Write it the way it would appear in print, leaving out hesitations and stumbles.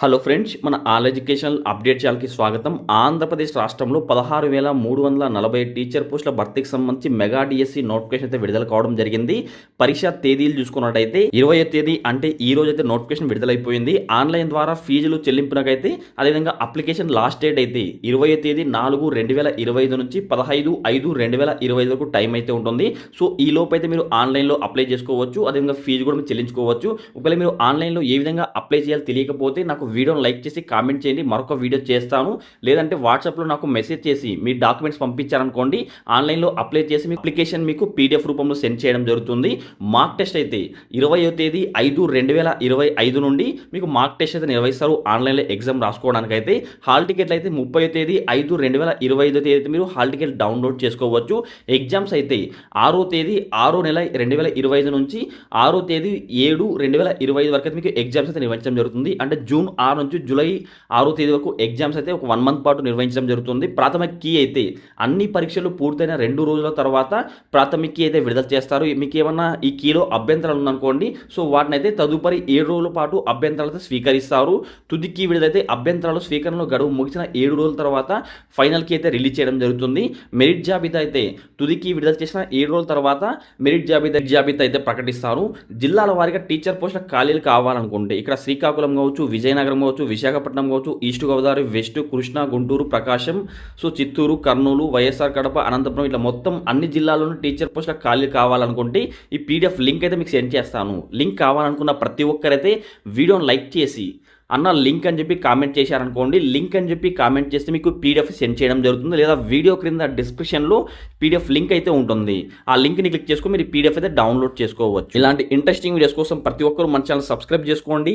Hello friends, మన all educational update ఛానల్కి స్వాగతం. ఆంధ్రప్రదేశ్ రాష్ట్రంలో 16,340 టీచర్ పోస్టుల భర్తీకి సంబంధించి మెగా డిఎస్సి నోటిఫికేషన్ అయితే విడుదల కావడం జరిగింది. పరీక్ష తేదీలు చూసుకున్నట్టయితే 20వ తేదీ అంటే ఈ రోజు అయితే నోటిఫికేషన్ విడుదలైపోయింది. ఆన్లైన్ ద్వారా ఫీజులు చెల్లింపునకైతే అదేవిధంగా అప్లికేషన్ లాస్ట్ డేట్ అయితే 20వ తేదీ 4/2025 నుంచి 15/5/2025 వరకు టైం అయితే ఉంటుంది. సో ఈ లోపు అయితే మీరు ఆన్లైన్లో అప్లై చేసుకోవచ్చు. అదేవిధంగా ఫీజు కూడా మీరు చెల్లించుకోవచ్చు. ఒకవేళ మీరు ఆన్లైన్లో ఏ విధంగా అప్లై చేయాలో తెలియకపోతే నాకు వీడియోని లైక్ చేసి కామెంట్ చేయండి, మరొక వీడియో చేస్తాను. లేదంటే వాట్సాప్లో నాకు మెసేజ్ చేసి మీ డాక్యుమెంట్స్ పంపించారనుకోండి, ఆన్లైన్లో అప్లై చేసి మీ అప్లికేషన్ మీకు పీడిఎఫ్ రూపంలో సెండ్ చేయడం జరుగుతుంది. మార్క్ టెస్ట్ అయితే 20వ తేదీ 5/2025 నుండి మీకు మార్క్ టెస్ట్ అయితే నిర్వహిస్తారు. ఆన్లైన్లో ఎగ్జామ్ రాసుకోవడానికి అయితే హాల్ టికెట్లు అయితే 30వ తేదీ 5/2025 తేదీ మీరు హాల్ టికెట్ డౌన్లోడ్ చేసుకోవచ్చు. ఎగ్జామ్స్ అయితే 6వ తేదీ 6వ నెల 2025 నుంచి 6వ తేదీ 7/2025 వరకు అయితే మీకు ఎగ్జామ్స్ అయితే నిర్వహించడం జరుగుతుంది. అంటే జూన్ 6 నుంచి జూలై 6వ తేదీ వరకు ఎగ్జామ్స్ అయితే ఒక 1 మంత్ పాటు నిర్వహించడం జరుగుతుంది. ప్రాథమిక కీ అయితే అన్ని పరీక్షలు పూర్తయిన 2 రోజుల తర్వాత ప్రాథమిక కీ అయితే విడుదల చేస్తారు. మీకు ఏమన్నా ఈ కీలో అభ్యంతరాలు ఉందనుకోండి, సో వాటిని అయితే తదుపరి 7 రోజుల పాటు అభ్యంతరాలు స్వీకరిస్తారు. తుది కీ విడుదలైతే అభ్యంతరాలు స్వీకరణలో గడువు ముగిసిన 7 రోజుల తర్వాత ఫైనల్ కీ అయితే రిలీజ్ చేయడం జరుగుతుంది. మెరిట్ జాబితా అయితే తుది కీ విడుదల చేసిన 7 రోజుల తర్వాత మెరిట్ జాబితా అయితే ప్రకటిస్తారు. జిల్లాల వారీగా టీచర్ పోస్టుల ఖాళీలు కావాలనుకుంటే ఇక్కడ శ్రీకాకుళం కావచ్చు, విజయనగరం కావచ్చు, విశాఖపట్నం కావచ్చు, ఈస్ట్ గోదావరి, వెస్ట్, కృష్ణా, గుంటూరు, ప్రకాశం, సో చిత్తూరు, కర్నూలు, వైఎస్ఆర్ కడప, అనంతపురం ఇట్లా మొత్తం అన్ని జిల్లాల్లోనూ టీచర్ పోస్టుల ఖాళీ కావాలనుకుంటే ఈ పీడిఎఫ్ లింక్ అయితే మీకు సెండ్ చేస్తాను. లింక్ కావాలనుకున్న ప్రతి ఒక్కరైతే వీడియోని లైక్ చేసి అన్న లింక్ అని చెప్పి కామెంట్ చేశారనుకోండి, లింక్ అని చెప్పి కామెంట్ చేస్తే మీకు పీడిఎఫ్ సెండ్ చేయడం జరుగుతుంది. లేదా వీడియో క్రింద డిస్క్రిప్షన్లో పీడిఎఫ్ లింక్ అయితే ఉంటుంది. ఆ లింక్ని క్లిక్ చేసుకొని మీరు పీడిఎఫ్ అయితే డౌన్లోడ్ చేసుకోవచ్చు. ఇలాంటి ఇంట్రెస్టింగ్ వీడియోస్ కోసం ప్రతి ఒక్కరు మన ఛానల్ సబ్స్క్రైబ్ చేసుకోండి.